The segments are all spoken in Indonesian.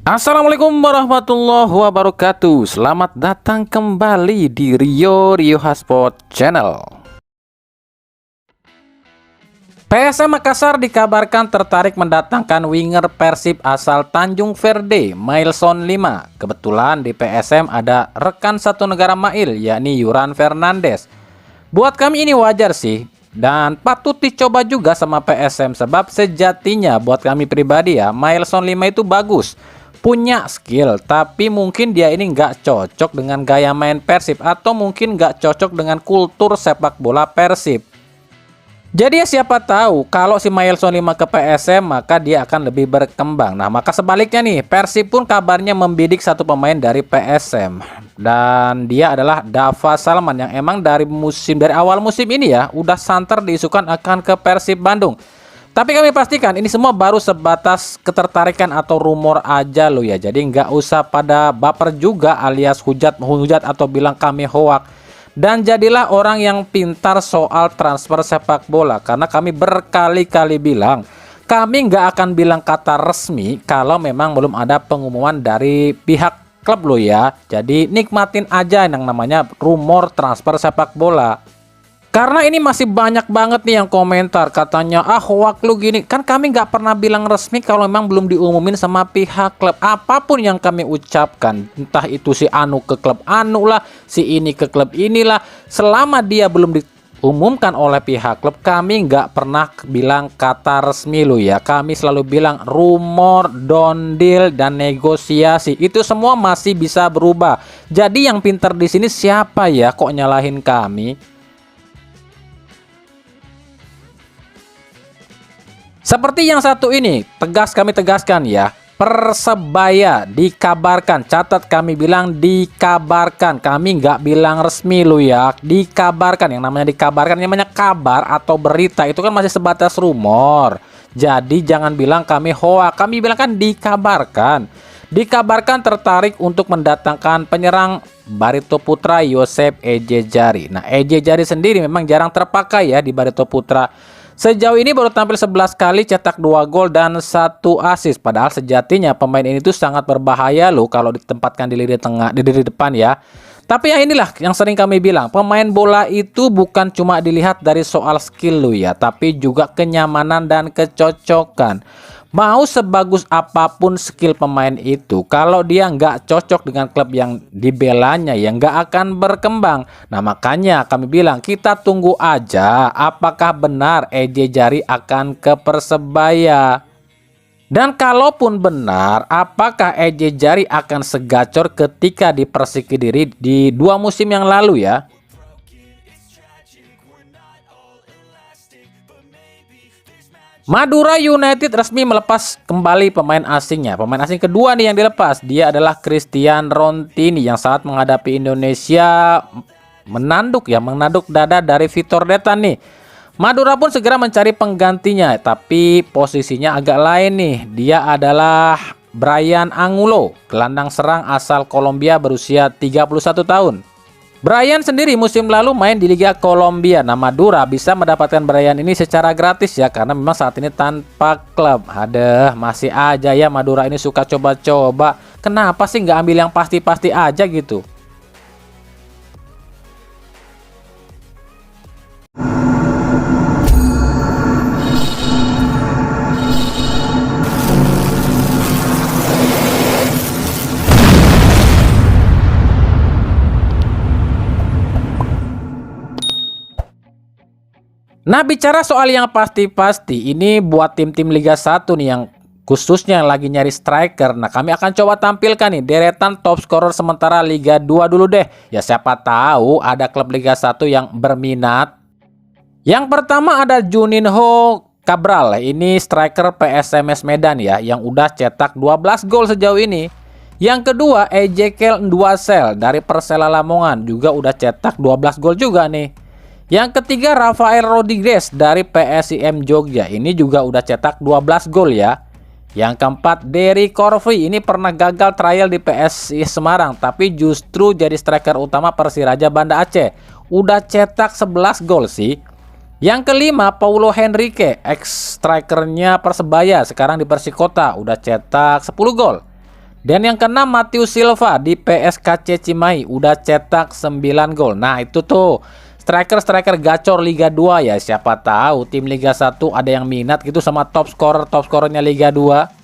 Assalamualaikum warahmatullahi wabarakatuh. Selamat datang kembali di Rio Hotspot Channel. PSM Makassar dikabarkan tertarik mendatangkan winger Persib asal Tanjung Verde, Mailson 5. Kebetulan di PSM ada rekan satu negara Mail, yakni Yuran Fernandes. Buat kami ini wajar sih, dan patut dicoba juga sama PSM, sebab sejatinya buat kami pribadi ya, Mailson 5 itu bagus, punya skill, tapi mungkin dia ini nggak cocok dengan gaya main Persib, atau mungkin nggak cocok dengan kultur sepak bola Persib. Jadi ya siapa tahu kalau si Mailson 5 ke PSM maka dia akan lebih berkembang. Nah, maka sebaliknya nih, Persib pun kabarnya membidik satu pemain dari PSM, dan dia adalah Dava Salman yang emang dari awal musim ini ya udah santer diisukan akan ke Persib Bandung. Tapi kami pastikan ini semua baru sebatas ketertarikan atau rumor aja lo ya. Jadi nggak usah pada baper juga alias hujat atau bilang kami hoak. Dan jadilah orang yang pintar soal transfer sepak bola, karena kami berkali-kali bilang kami nggak akan bilang kata resmi kalau memang belum ada pengumuman dari pihak klub lo ya. Jadi nikmatin aja yang namanya rumor transfer sepak bola. Karena ini masih banyak banget nih yang komentar katanya hoak lu gini. Kan kami nggak pernah bilang resmi kalau memang belum diumumin sama pihak klub. Apapun yang kami ucapkan, entah itu si Anu ke klub Anu lah, si ini ke klub inilah, selama dia belum diumumkan oleh pihak klub, kami nggak pernah bilang kata resmi lu ya. Kami selalu bilang rumor, don deal, dan negosiasi. Itu semua masih bisa berubah. Jadi yang pintar di sini siapa ya kok nyalahin kami? Seperti yang satu ini, kami tegaskan ya, Persebaya dikabarkan, catat kami bilang dikabarkan, kami nggak bilang resmi lu ya, dikabarkan. Yang namanya dikabarkan, yang namanya kabar atau berita itu kan masih sebatas rumor. Jadi jangan bilang kami hoak, kami bilang kan dikabarkan. Dikabarkan tertarik untuk mendatangkan penyerang Barito Putra Yosep Ejejari. Nah, Ejejari sendiri memang jarang terpakai ya di Barito Putra. Sejauh ini baru tampil 11 kali, cetak 2 gol dan 1 assist. Padahal sejatinya pemain ini tuh sangat berbahaya loh kalau ditempatkan di lini tengah, di lini depan ya. Tapi ya inilah yang sering kami bilang, pemain bola itu bukan cuma dilihat dari soal skill lo ya, tapi juga kenyamanan dan kecocokan. Mau sebagus apapun skill pemain itu, kalau dia nggak cocok dengan klub yang dibelanya, ya nggak akan berkembang. Nah, makanya kami bilang kita tunggu aja apakah benar Ejejari akan ke Persebaya. Dan kalaupun benar, apakah Ejejari akan segacor ketika di Persik Kediri di 2 musim yang lalu ya? Madura United resmi melepas kembali pemain asingnya. Pemain asing kedua nih yang dilepas, dia adalah Christian Rontini yang saat menghadapi Indonesia menanduk dada dari Vitor Detan nih. Madura pun segera mencari penggantinya, tapi posisinya agak lain nih. Dia adalah Brian Angulo, gelandang serang asal Kolombia berusia 31 tahun. Brian sendiri musim lalu main di Liga Kolombia. Nah, Madura bisa mendapatkan Brian ini secara gratis ya, karena memang saat ini tanpa klub. Aduh, masih aja ya Madura ini suka coba-coba. Kenapa sih nggak ambil yang pasti-pasti aja gitu? Nah, bicara soal yang pasti-pasti, ini buat tim-tim Liga 1 nih yang khususnya yang lagi nyari striker. Nah, kami akan coba tampilkan nih deretan top scorer sementara Liga 2 dulu deh. Ya siapa tahu ada klub Liga 1 yang berminat. Yang pertama ada Juninho Cabral. Ini striker PSMS Medan ya, yang udah cetak 12 gol sejauh ini. Yang kedua Ezekiel Nduasel dari Persela Lamongan, juga udah cetak 12 gol juga nih. Yang ketiga Rafael Rodriguez dari PSIM Jogja, ini juga udah cetak 12 gol ya. Yang keempat Derry Corvi, ini pernah gagal trial di PSI Semarang tapi justru jadi striker utama Persiraja Banda Aceh, udah cetak 11 gol sih. Yang kelima Paulo Henrique, ex strikernya Persebaya, sekarang di Persikota, udah cetak 10 gol. Dan yang keenam Matheus Silva di PSKC Cimahi udah cetak 9 gol. Nah itu tuh striker-striker gacor Liga 2 ya. Siapa tahu tim Liga 1 ada yang minat gitu sama top scorernya Liga 2.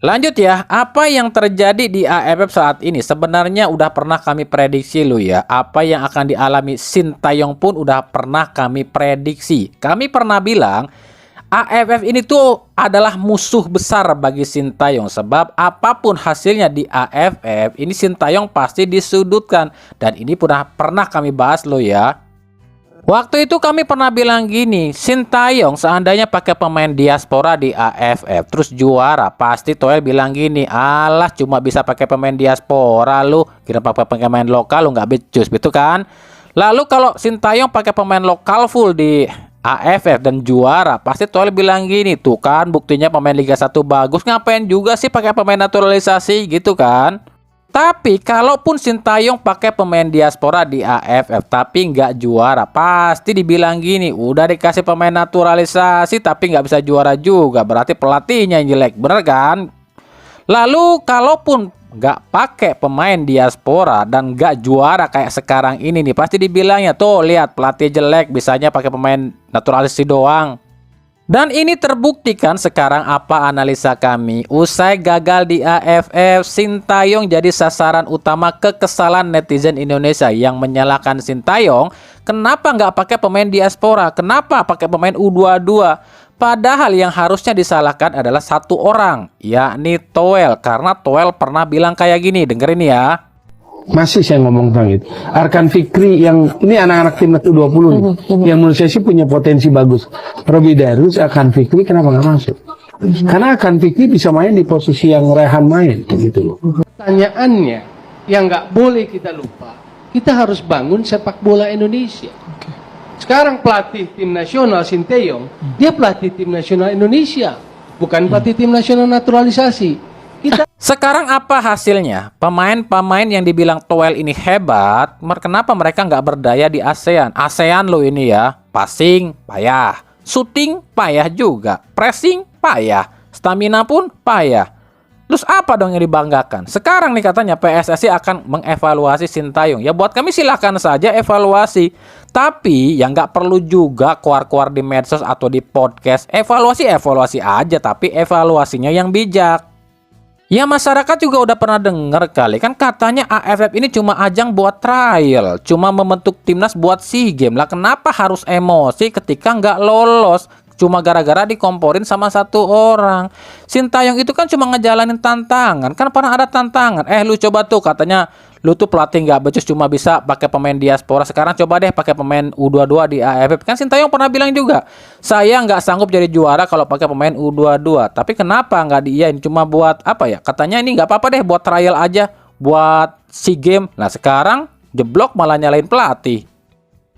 Lanjut ya, apa yang terjadi di AFF saat ini sebenarnya udah pernah kami prediksi loh ya. Apa yang akan dialami Sintayong pun udah pernah kami prediksi. Kami pernah bilang AFF ini tuh adalah musuh besar bagi Sintayong. Sebab apapun hasilnya di AFF, ini Sintayong pasti disudutkan. Dan ini pernah kami bahas loh ya. Waktu itu kami pernah bilang gini, Sintayong seandainya pakai pemain diaspora di AFF terus juara, pasti Toel bilang gini, alah cuma bisa pakai pemain diaspora lu, kira pakai pemain lokal lu nggak becus gitu kan. Lalu kalau Sintayong pakai pemain lokal full di AFF dan juara, pasti Toel bilang gini, tuh kan buktinya pemain Liga 1 bagus, ngapain juga sih pakai pemain naturalisasi gitu kan. Tapi kalaupun Sintayong pakai pemain diaspora di AFF tapi nggak juara, pasti dibilang gini, udah dikasih pemain naturalisasi tapi nggak bisa juara juga, berarti pelatihnya yang jelek, bener kan? Lalu kalaupun nggak pakai pemain diaspora dan nggak juara kayak sekarang ini nih, pasti dibilangnya tuh lihat pelatih jelek, bisanya pakai pemain naturalisasi doang. Dan ini terbuktikan sekarang apa analisa kami. Usai gagal di AFF, Sintayong jadi sasaran utama kekesalan netizen Indonesia yang menyalahkan Sintayong. Kenapa nggak pakai pemain diaspora? Kenapa pakai pemain U22? Padahal yang harusnya disalahkan adalah satu orang, yakni Toel. Karena Toel pernah bilang kayak gini, dengerin ya. Masih saya ngomong tentang itu. Arkan Fikri yang ini anak-anak timnas U20 nih, yang menurut saya sih punya potensi bagus. Robi Darus, Arkan Fikri kenapa nggak masuk? Karena Arkan Fikri bisa main di posisi yang Rehan main, gitu loh. Pertanyaannya yang nggak boleh kita lupa, kita harus bangun sepak bola Indonesia. Sekarang pelatih tim nasional Sintayong, dia pelatih tim nasional Indonesia, bukan pelatih tim nasional naturalisasi. Sekarang apa hasilnya? Pemain-pemain yang dibilang Toel ini hebat, kenapa mereka nggak berdaya di ASEAN? ASEAN lo ini ya, passing payah, shooting payah juga, pressing payah, stamina pun payah. Terus apa dong yang dibanggakan? Sekarang nih katanya PSSI akan mengevaluasi Sintayong. Ya buat kami silahkan saja evaluasi. Tapi yang nggak perlu juga keluar-keluar di medsos atau di podcast. Evaluasi aja, tapi evaluasinya yang bijak. Ya masyarakat juga udah pernah dengar kali kan katanya AFF ini cuma ajang buat trial, cuma membentuk timnas buat SEA Games. Lah kenapa harus emosi ketika nggak lolos? Cuma gara-gara dikomporin sama satu orang. Sintayong itu kan cuma ngejalanin tantangan, kan pernah ada tantangan. Lu coba tuh katanya lu tuh pelatih nggak becus cuma bisa pakai pemain diaspora, sekarang coba deh pakai pemain U22 di AFF. Kan Sintayong pernah bilang juga, saya nggak sanggup jadi juara kalau pakai pemain U22. Tapi kenapa nggak diiyain, cuma buat apa ya, katanya ini nggak apa-apa deh buat trial aja, buat SEA Games. Nah sekarang jeblok malah nyalain pelatih.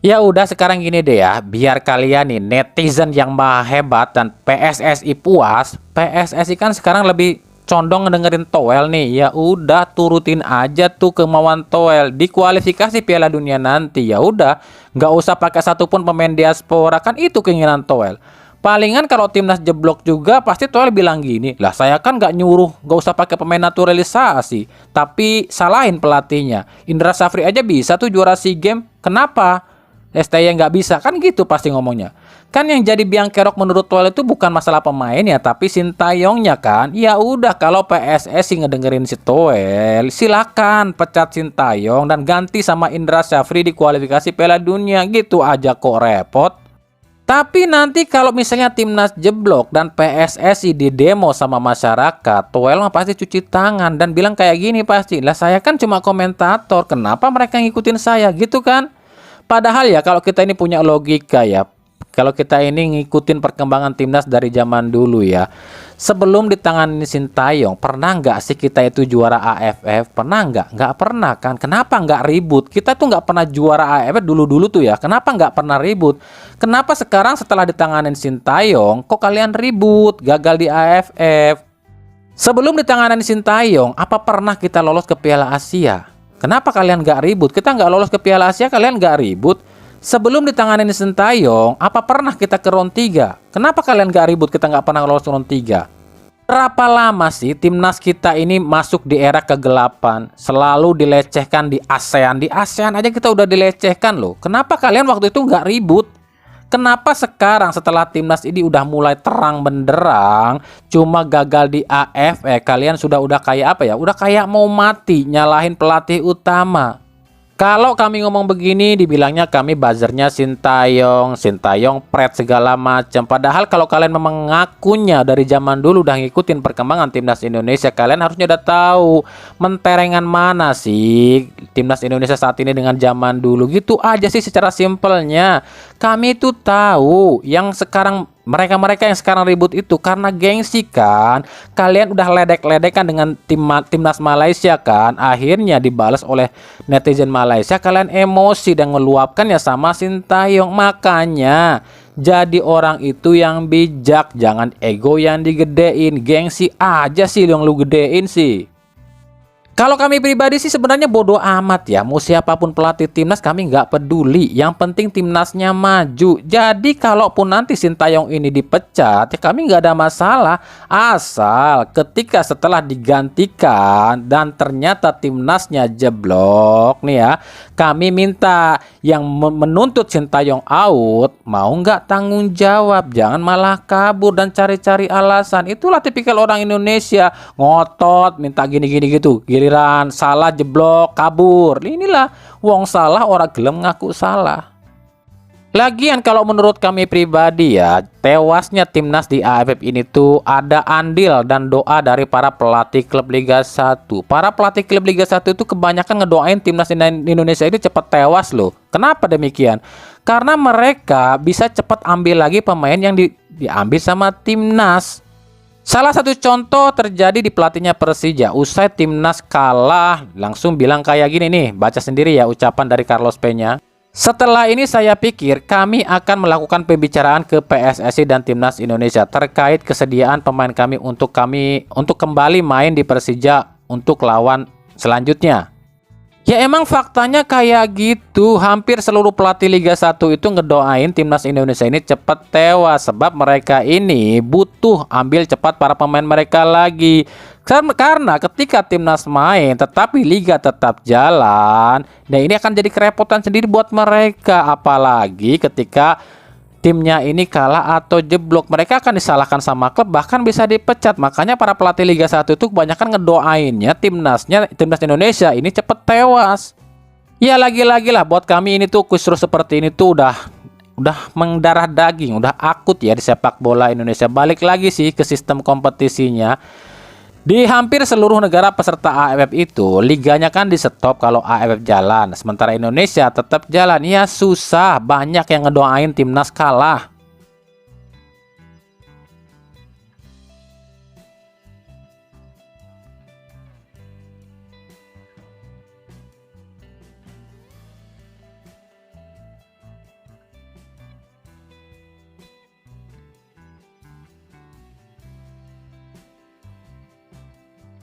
Ya udah sekarang gini deh ya, biar kalian nih netizen yang maha hebat dan PSSI puas. PSSI kan sekarang lebih condong ngedengerin Toel nih. Ya udah turutin aja tuh kemauan Toel di kualifikasi Piala Dunia nanti. Ya udah nggak usah pakai satupun pemain diaspora, kan itu keinginan Toel. Palingan kalau timnas jeblok juga pasti Toel bilang gini, lah saya kan nggak nyuruh nggak usah pakai pemain naturalisasi, tapi salahin pelatihnya. Indra Safri aja bisa tuh juara SEA Games, kenapa STY nggak bisa? Kan gitu pasti ngomongnya. Kan yang jadi biang kerok menurut Toel itu bukan masalah pemain ya, tapi Sintayongnya kan. Ya udah kalau PSSI ngedengerin si Toel, silakan pecat Sintayong dan ganti sama Indra Safri di kualifikasi Piala Dunia, gitu aja kok repot. Tapi nanti kalau misalnya timnas jeblok dan PSSI di demo sama masyarakat, Toel mah pasti cuci tangan dan bilang kayak gini pasti, lah saya kan cuma komentator, kenapa mereka ngikutin saya gitu kan? Padahal ya kalau kita ini punya logika ya, kalau kita ini ngikutin perkembangan timnas dari zaman dulu ya, sebelum ditangani Sintayong, pernah nggak sih kita itu juara AFF? Pernah nggak? Nggak pernah kan? Kenapa nggak ribut? Kita tuh nggak pernah juara AFF dulu-dulu tuh ya. Kenapa nggak pernah ribut? Kenapa sekarang setelah ditanganin Sintayong, kok kalian ribut? Gagal di AFF. Sebelum ditanganin Sintayong, apa pernah kita lolos ke Piala Asia? Kenapa kalian nggak ribut? Kita nggak lolos ke Piala Asia, kalian nggak ribut. Sebelum ditanganin Sintayong, apa pernah kita ke round 3? Kenapa kalian gak ribut kita nggak pernah lolos round 3? Berapa lama sih timnas kita ini masuk di era kegelapan, selalu dilecehkan di ASEAN. Di ASEAN aja kita udah dilecehkan loh. Kenapa kalian waktu itu nggak ribut? Kenapa sekarang setelah timnas ini udah mulai terang benderang, cuma gagal di AFF, kalian udah kayak apa ya? Udah kayak mau mati nyalahin pelatih utama. Kalau kami ngomong begini, dibilangnya kami buzzernya Sintayong pret segala macam. Padahal kalau kalian memang ngakunya dari zaman dulu udah ngikutin perkembangan timnas Indonesia, kalian harusnya udah tahu menterengan mana sih timnas Indonesia saat ini dengan zaman dulu. Gitu aja sih secara simpelnya. Kami itu tahu yang sekarang mereka yang sekarang ribut itu karena gengsi kan. Kalian udah ledek-ledekan dengan timnas Malaysia kan. Akhirnya dibalas oleh netizen Malaysia. Kalian emosi dan ngeluapkan ya sama Sintayong. Makanya jadi orang itu yang bijak, jangan ego yang digedein. Gengsi aja sih yang lu gedein sih. Kalau kami pribadi sih sebenarnya bodoh amat ya. Mau siapapun pelatih timnas kami nggak peduli. Yang penting timnasnya maju. Jadi kalaupun nanti Sintayong ini dipecat ya kami nggak ada masalah. Asal ketika setelah digantikan dan ternyata timnasnya jeblok nih ya. Kami minta yang menuntut Sintayong out mau nggak tanggung jawab. Jangan malah kabur dan cari-cari alasan. Itulah tipikal orang Indonesia. Ngotot minta gini-gini gitu. Giliran salah jeblok kabur. Inilah wong salah orang gelem ngaku salah. Lagian kalau menurut kami pribadi ya, tewasnya timnas di AFF ini tuh ada andil dan doa dari para pelatih klub Liga 1. Para pelatih klub Liga 1 itu kebanyakan ngedoain timnas Indonesia ini cepat tewas loh. Kenapa demikian? Karena mereka bisa cepat ambil lagi pemain yang diambil sama timnas. Salah satu contoh terjadi di pelatihnya Persija. Usai timnas kalah, langsung bilang kayak gini nih. Baca sendiri ya ucapan dari Carlos Peña. Setelah ini saya pikir kami akan melakukan pembicaraan ke PSSI dan timnas Indonesia terkait kesediaan pemain kami untuk kembali main di Persija untuk lawan selanjutnya. Ya emang faktanya kayak gitu. Hampir seluruh pelatih Liga 1 itu ngedoain timnas Indonesia ini cepat tewas. Sebab mereka ini butuh ambil cepat para pemain mereka lagi. Karena ketika timnas main tetapi Liga tetap jalan, nah ini akan jadi kerepotan sendiri buat mereka. Apalagi ketika timnya ini kalah atau jeblok, mereka akan disalahkan sama klub, bahkan bisa dipecat. Makanya para pelatih Liga 1 itu kebanyakan ngedoainnya timnas Indonesia ini cepet tewas. Ya lagi-lagi lah buat kami ini tuh kisruh seperti ini tuh udah mendarah daging, udah akut ya di sepak bola Indonesia. Balik lagi sih ke sistem kompetisinya. Di hampir seluruh negara peserta AFF itu liganya kan di stop kalau AFF jalan, sementara Indonesia tetap jalan. Ya susah, banyak yang ngedoain timnas kalah.